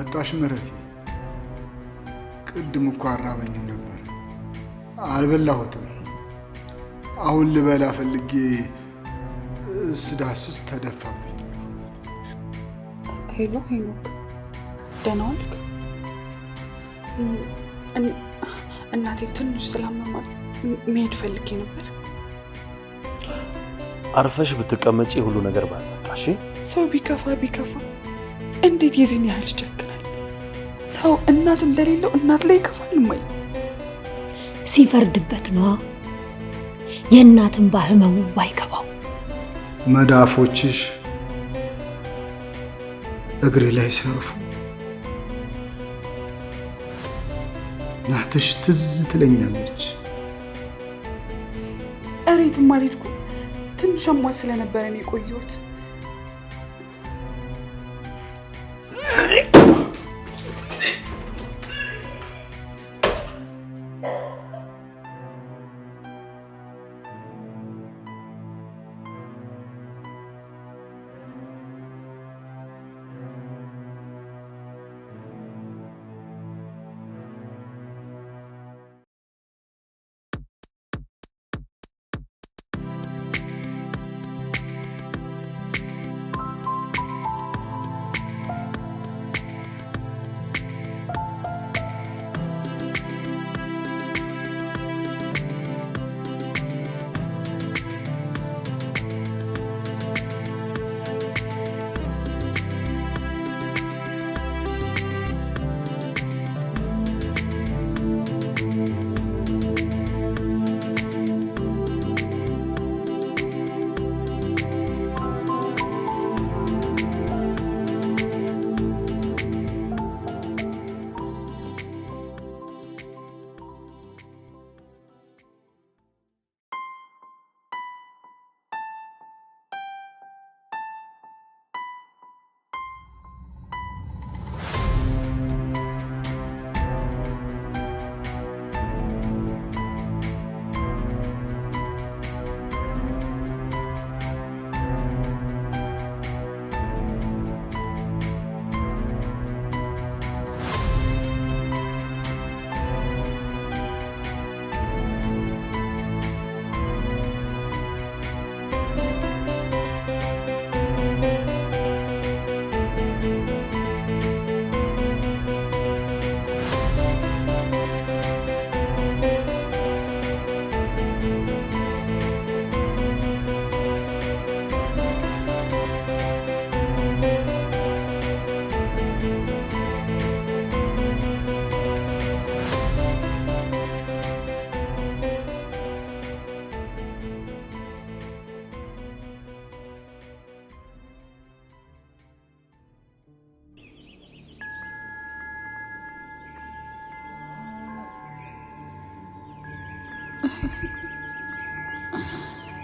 መጣሽ ምህረቴ? ቅድም እኮ አራበኝም ነበር አልበላሁትም። አሁን ልበላ ፈልጌ ስዳስስ ተደፋብኝ። ሄሎ ሄኖክ፣ ደህና ዋልክ? እናቴ ትንሽ ስላመማት መሄድ ፈልጌ ነበር። አርፈሽ ብትቀመጪ ሁሉ ነገር ባልመጣሽ። ሰው ቢከፋ እንዴት የዚህን ያህል ይጨክናል? ሰው እናት እንደሌለው እናት ላይ ይከፋል። ማይ ሲፈርድበት ነው የእናትን ባህመሙ ባይከባው። መዳፎችሽ እግሬ ላይ ሲያርፉ ናትሽ ትዝ ትለኛለች። እሬትም አልሄድኩም። ትንሽ አሟት ስለነበረ ነው የቆየሁት።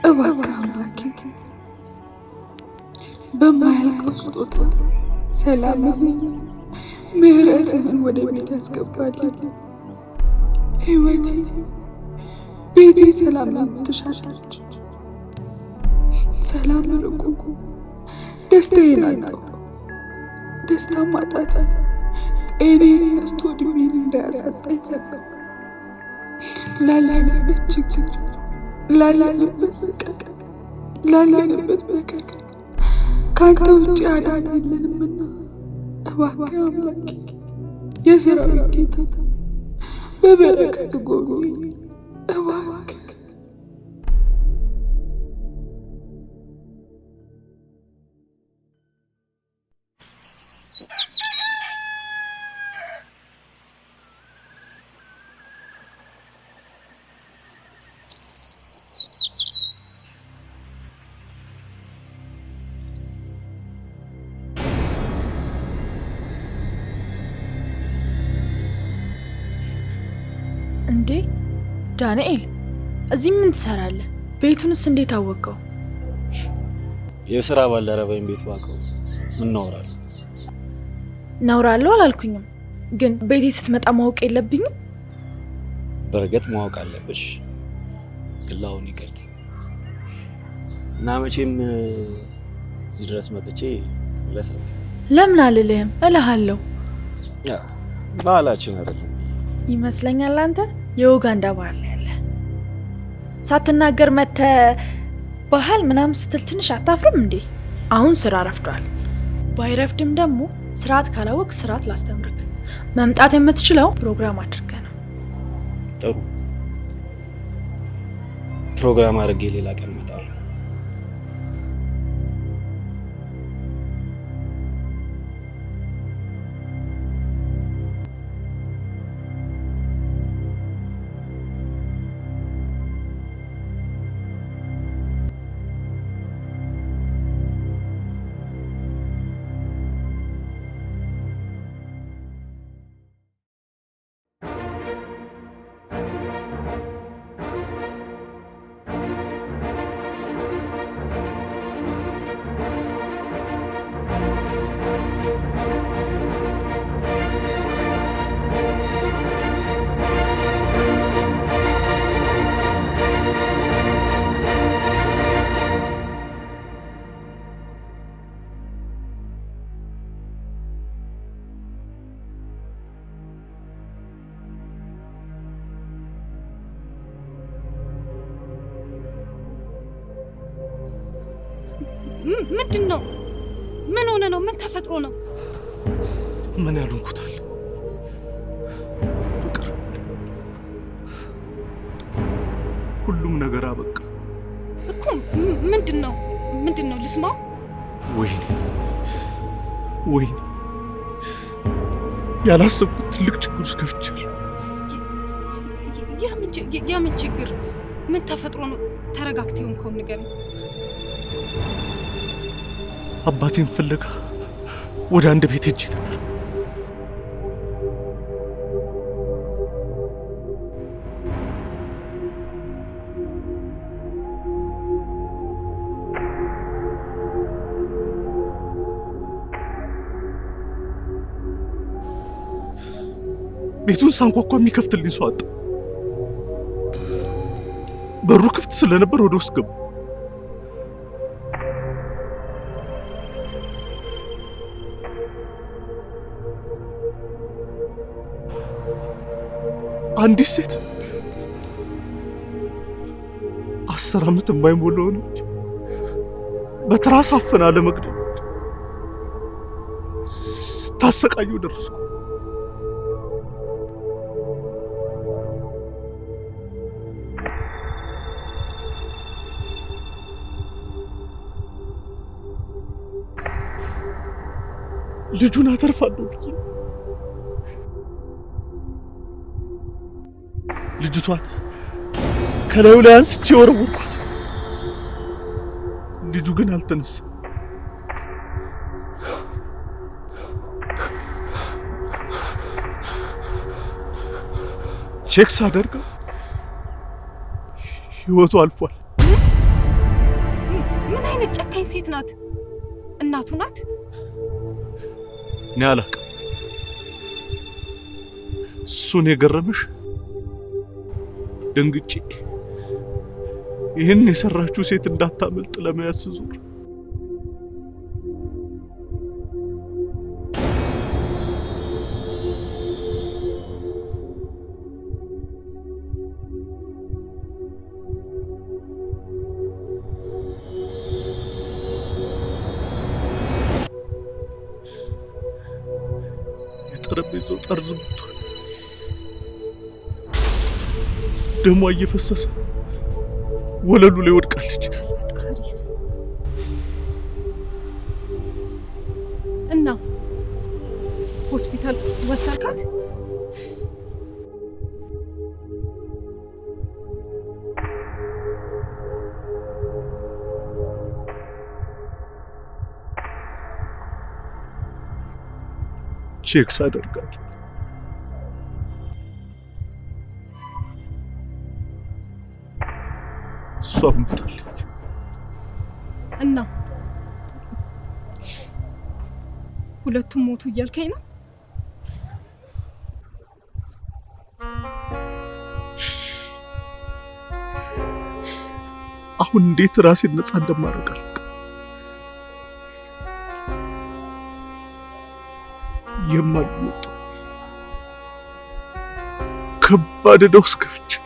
እባክህ አምላኬ በማያልቀው ስጦታ ሰላምህን ምህረትህን ወደ ቤት ያስገባልኝ። ህይወቴ ቤቴ ሰላምን ትሻለች። ሰላም ርቁ ደስታዬን አጣሁ። ደስታ ማጣት ጤኔን ነስቶ ዕድሜን እንዳያሳጣኝ ሰጋሁ። ላለንበት ችግር፣ ላለንበት ስቃይ፣ ላለንበት መከራ ካንተ ውጭ አዳኝ የለንምና እባክህ አምላኬ የሰራዊት ጌታ በበረከት ጎብኘኝ እባክህ። እንዴ ዳንኤል፣ እዚህ ምን ትሰራለህ? ቤቱንስ እንዴት አወቀው? የሥራ ባልደረባዬን ቤት ባውቀው ምን እናወራለን? እናወራለሁ አላልኩኝም፣ ግን ቤቴ ስትመጣ ማወቅ የለብኝም? በርግጥ ማወቅ አለብሽ፣ ግን ለአሁን ይቅርታ እና መቼም እዚህ ድረስ መጥቼ ለሰጥ ለምን አልልህም እልሃለሁ። ያ ባህላችን አይደለም ይመስለኛል። አንተ የኡጋንዳ ባህል ነው ያለ። ሳትናገር መተ ባህል ምናምን ስትል ትንሽ አታፍርም እንዴ? አሁን ስራ ረፍዷል። ባይረፍድም ደግሞ ስርዓት ካላወቅ ስርዓት ላስተምርክ። መምጣት የምትችለው ፕሮግራም አድርገ ነው። ጥሩ ፕሮግራም አድርጌ ሌላ ቀን እመጣለሁ። ምንድነው? ምን ሆነ ነው? ምን ተፈጥሮ ነው? ምን ያልንኩታል? ፍቅር፣ ሁሉም ነገር አበቃ እኮ። ምንድነው? ልስማው። ወይኔ ያላሰብኩት ትልቅ ችግር ውስጥ ገብቻለሁ። የምን ችግር? ምን ተፈጥሮ ነው? ተረጋግተህ እንኳን ንገረኝ። አባቴን ፍለጋ ወደ አንድ ቤት ሄጄ ነበር። ቤቱን ሳንኳኳ የሚከፍትልኝ ሰው አጣሁ። በሩ ክፍት ስለነበር ወደ ውስጥ ገቡ። አንዲት ሴት 10 ዓመት የማይሞላው ልጅ በትራስ አፍና ለመግደል ታሰቃየው ደረስኩ። ልጁን አተርፋለሁ ብዬ ልጅቷን ከላዩ ላይ አንስቼ ወረወርኳት። ልጁ ግን አልተነሳም። ቼክ ሳደርገው ህይወቱ አልፏል። ምን አይነት ጨካኝ ሴት ናት? እናቱ ናት? እኔ አላውቅም። እሱን የገረመሽ ደንግጬ ይህን የሰራችው ሴት እንዳታመልጥ ለመያዝ ስዞር የጠረጴዛው ጠርዝ መቷት፣ ደሟ እየፈሰሰ ወለሉ ላይ ወድቃለች። እና ሆስፒታል ወሰድካት? ቼክ ሳደርጋት እሷ ሞታለች። እና ሁለቱም ሞቱ እያልከኝ ነው? አሁን እንዴት ራሴን ነፃ እንደማደርግ አላውቅም። የማልወጣው ከባድ ዕዳ ውስጥ ገብቻለሁ።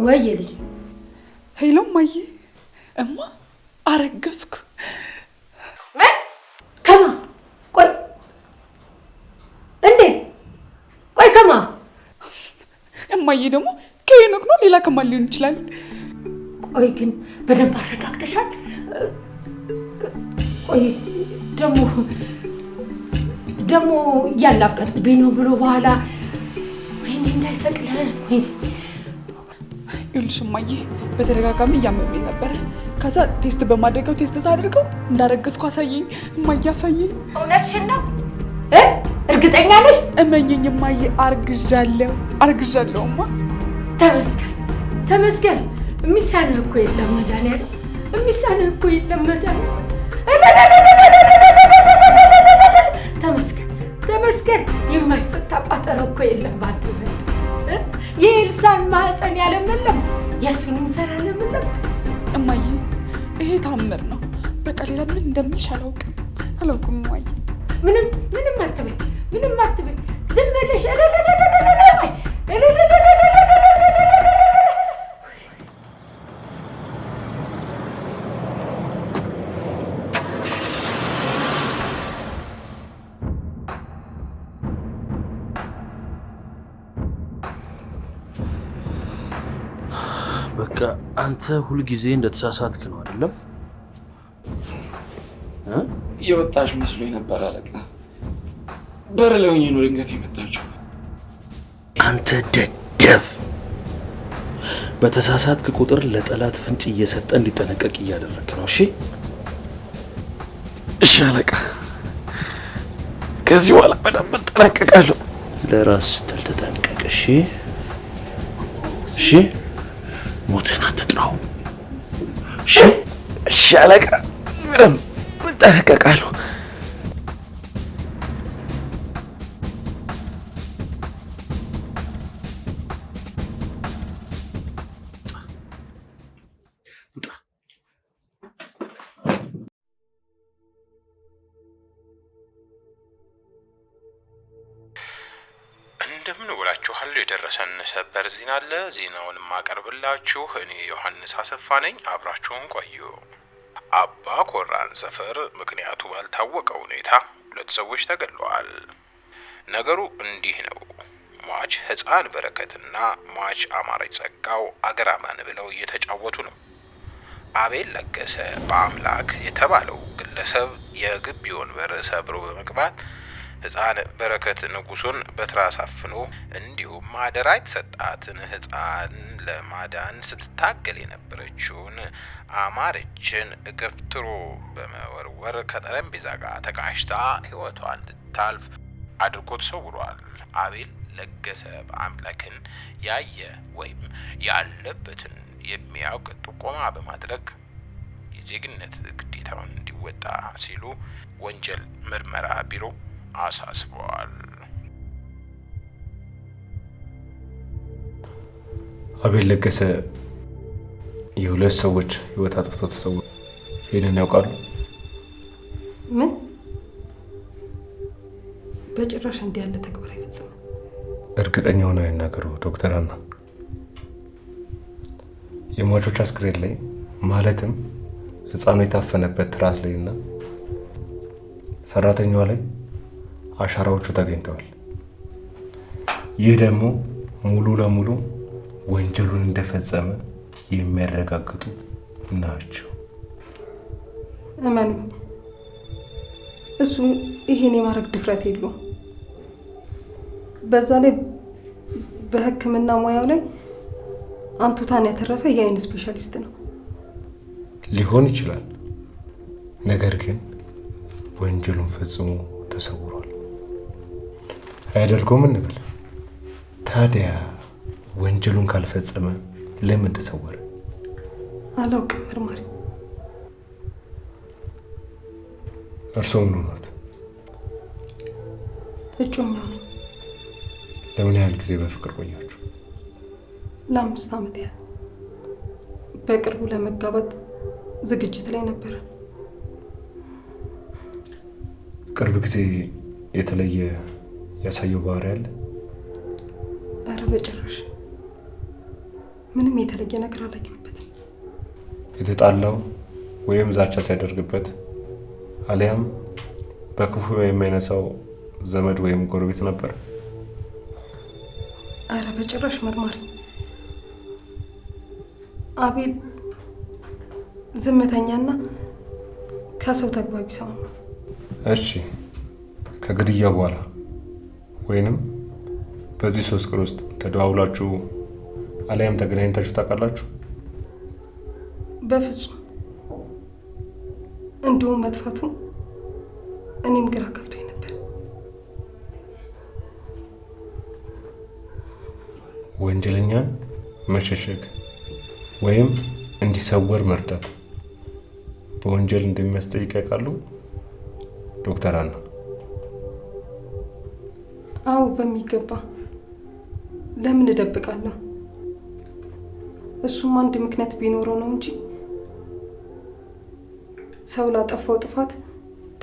ወይ ልጅ ሄሎ እማዬ፣ እማ አረገዝኩ። ከማ ቆይ እንዴ ቆይ ከማ እማዬ ደግሞ ከሄኖክ ነው፣ ሌላ ከማን ሊሆን ይችላል? ቆይ ግን በደንብ አረጋግጠሻል? ቆይ ደግሞ ያላበጥብኝ ነው ብሎ በኋላ ወይኔ እንዳይሰቅለን ወይኔ። ይኸውልሽ እማዬ በተደጋጋሚ እያመመኝ ነበረ። ከዛ ቴስት በማድረገው ቴስት ሳደርገው እንዳረገዝኩ አሳየኝ። እማዬ አሳየኝ። እውነትሽን ነው? እርግጠኛ ነሽ? እመኝኝ እማዬ፣ አርግዣለሁ። እማ ተመስገን። የሚሳንህ እኮ የለም መድኃኒዓለም፣ የሚሳንህ እኮ የለም መድኃኒዓለም። ተመስገን። የማይፈታ ቋጠሮ እኮ የለም ባንተ ዘንድ። የኤልሳን ማህፀን ያለመለም የእሱንም ዘር አለመለም። እማዬ ይሄ ታምር ነው። በቃ ሌላ ምን እንደምልሽ አላውቅም እማዬ። ምንም አትበይ። ዝም ብለሽ በቃ አንተ ሁሉ ጊዜ እንደተሳሳትክ ነው አይደለም? የወጣሽ መስሎኝ ነበር አለቃ። በር ላይ ሆኜ ነው ድንገት የመጣችው። አንተ ደደብ፣ በተሳሳትክ ቁጥር ለጠላት ፍንጭ እየሰጠ እንዲጠነቀቅ እያደረክ ነው። እሺ አለቃ፣ ከዚህ በኋላ በደንብ እጠነቀቃለሁ። ለራስ ስትል ተጠንቀቅ። እሺ ሞትን አትጥራው። እሺ አለቃ፣ በደንብ እጠነቀቃለሁ። እንደምን ውላችኋል። የደረሰን ሰበር ዜና አለ። ዜናውን ማቀርብላችሁ እኔ ዮሐንስ አሰፋ ነኝ። አብራችሁን ቆዩ። አባ ኮራን ሰፈር ምክንያቱ ባልታወቀ ሁኔታ 2 ሰዎች ተገድለዋል። ነገሩ እንዲህ ነው። ሟች ህፃን በረከትና ሟች አማረች ጸጋው አገራማን ብለው እየተጫወቱ ነው። አቤል ለገሰ በአምላክ የተባለው ግለሰብ የግቢውን በር ሰብሮ በመግባት ህፃን በረከት ንጉሱን በትራስ አፍኖ እንዲሁም አደራ የተሰጣትን ህፃን ለማዳን ስትታገል የነበረችውን አማረችን ገፍትሮ በመወርወር ከጠረጴዛ ጋር ተጋጭታ ህይወቷ እንድታልፍ አድርጎ ተሰውሯል። አቤል ለገሰ በአምላክን ያየ ወይም ያለበትን የሚያውቅ ጥቆማ በማድረግ የዜግነት ግዴታውን እንዲወጣ ሲሉ ወንጀል ምርመራ ቢሮ አሳስበዋል። አቤል ለገሰ የ2 ሰዎች ህይወት አጥፍቶ ተሰውሯል። ይሄንን ያውቃሉ? ምን? በጭራሽ እንዲህ ያለ ተግባር አይፈጽም። እርግጠኛ ሆነው ይናገሩ ዶክተር አና። የሟቾች አስክሬን ላይ ማለትም ህፃኑ የታፈነበት ትራስ ላይና ሰራተኛዋ ላይ አሻራዎቹ ተገኝተዋል። ይህ ደግሞ ሙሉ ለሙሉ ወንጀሉን እንደፈጸመ የሚያረጋግጡ ናቸው። እሱ ይሄን የማድረግ ድፍረት የለውም። በዛ ላይ በሕክምና ሙያው ላይ አንቱታን ያተረፈ የአይን ስፔሻሊስት ነው። ሊሆን ይችላል። ነገር ግን ወንጀሉን ፈጽሞ ተሰውሯል። አያደርገውም እንበል። ታዲያ ወንጀሉን ካልፈጸመ ለምን ተሰወረ? አላውቅም መርማሪ። እርስዎ ምን ሆኗት? እጮኛው ነው። ለምን ያህል ጊዜ በፍቅር ቆያችሁ? ለ5 ዓመት ያህል። በቅርቡ ለመጋባት ዝግጅት ላይ ነበረ። ቅርብ ጊዜ የተለየ ያሳየው ባህሪ አለ? አረ በጭራሽ ምንም የተለየ ነገር አላየሁበትም። የተጣላው ወይም ዛቻ ሲያደርግበት አሊያም በክፉ የማይነሳው ዘመድ ወይም ጎረቤት ነበር? አረ በጭራሽ መርማሪ። አቤል ዝምተኛና ከሰው ተግባቢ ሰው ነው። እሺ፣ ከግድያ በኋላ ወይንም በዚህ 3 ቀን ውስጥ ተደዋውላችሁ አሊያም ተገናኝታችሁ ታውቃላችሁ? በፍጹም። እንዲሁም መጥፋቱ እኔም ግራ ገብቶኝ ነበር። ወንጀለኛን መሸሸግ ወይም እንዲሰወር መርዳት በወንጀል እንደሚያስጠይቅ ያውቃሉ ዶክተር አና? አዎ በሚገባ። ለምን እደብቃለሁ? እሱም አንድ ምክንያት ቢኖረው ነው እንጂ ሰው ላጠፋው ጥፋት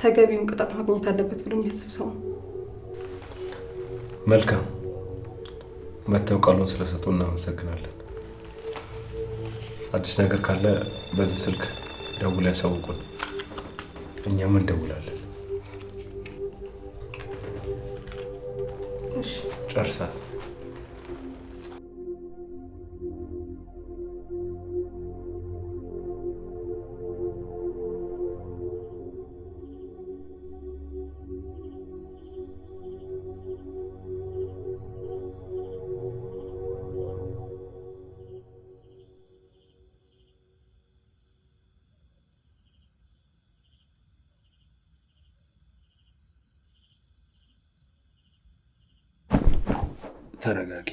ተገቢውን ቅጣት ማግኘት አለበት ብሎ የሚያስብ ሰው ነው። መልካም፣ መተው ቃሉን ስለሰጡ እናመሰግናለን። አዲስ ነገር ካለ በዚህ ስልክ ደውለው ያሳውቁን፣ እኛም እንደውላለን። እሺ፣ ጨርሰናል። ተረጋጊ።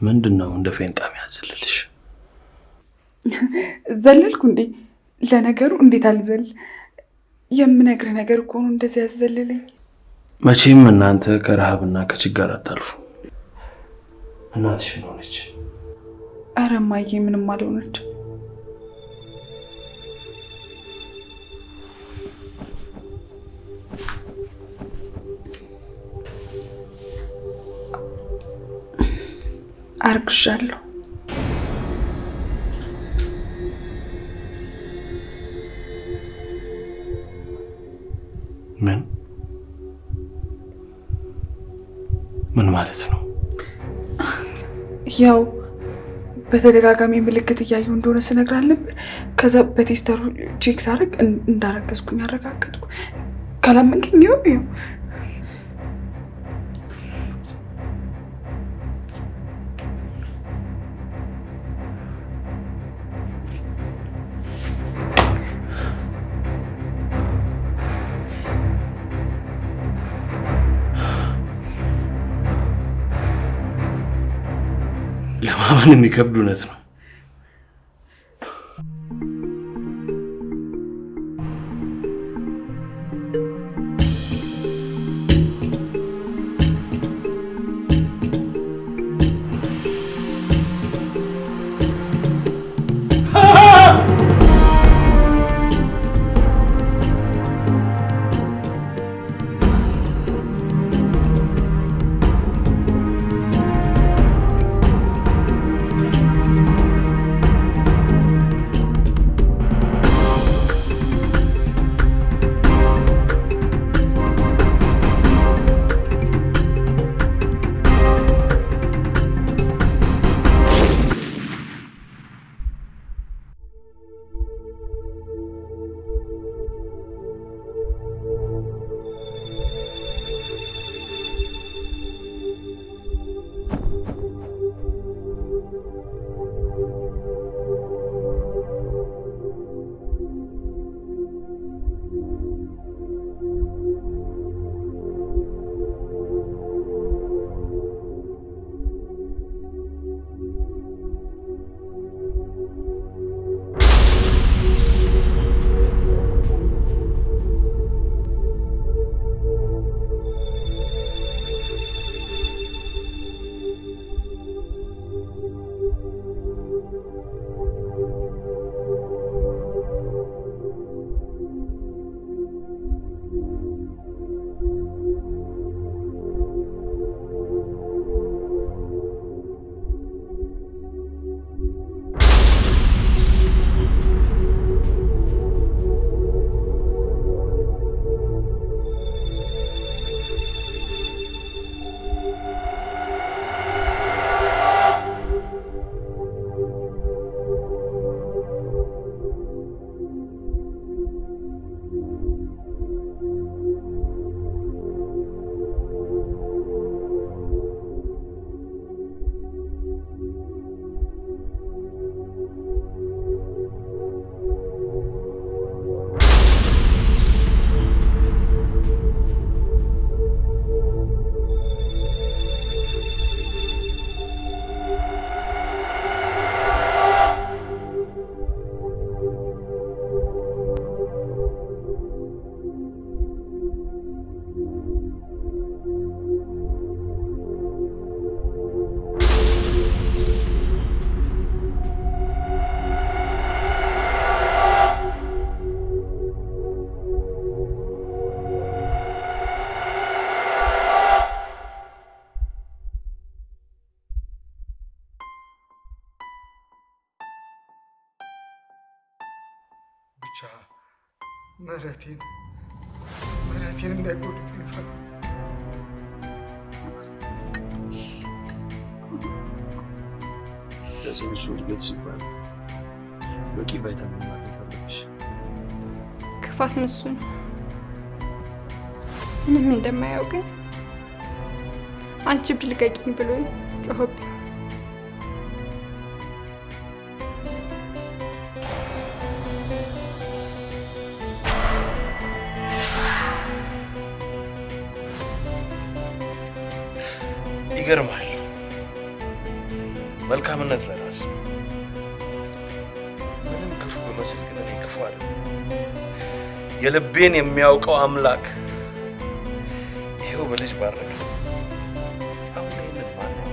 ምንድነው እንደ ፌንጣ የሚያዘልልሽ? ዘለልኩ እንዴ? ለነገሩ እንዴት አልዘል? የምነግርህ ነገር እኮ ነው እንደዚህ ያዘልልኝ። መቼም እናንተ ከረሃብና ከችግር አታልፉ። እናትሽ ምን ሆነች? ኧረ እማዬ ምንም አልሆነች። አርግሻለሁ። ምን ማለት ነው? ያው በተደጋጋሚ ምልክት እያየሁ እንደሆነ ስነግር አልነበር? ከዛ በቴስተሩ ቼክ ሳደርግ እንዳረገዝኩኝ አረጋገጥኩ። ካላመንከኝ ያው ለማመን የሚከብድ እውነት ነው። ምህረቴን እንዳይጎዱብኝ ፈራ። ለጽንሱ እድገት ሲባል በቂ ቫይታሚን ማግኘት አለብሽ። ክፋት ምሱ ነው። ምንም እንደማያውቅኝ አንቺ ብልቀቂኝ ብሎኝ ጮኸብኝ። ይገርማል። መልካምነት ለራስ ምንም ክፉ በመስል ግን እኔ ክፉ አይደለም። የልቤን የሚያውቀው አምላክ ይሄው በልጅ ባረከ። አሁን ይህንን ማን ነው?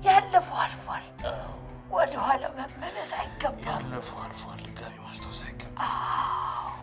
ያለፈው አልፏል። ወደ ኋላ መመለስ አይገባም። ያለፈው አልፏል። ድጋሚ ማስታወስ አይገባም።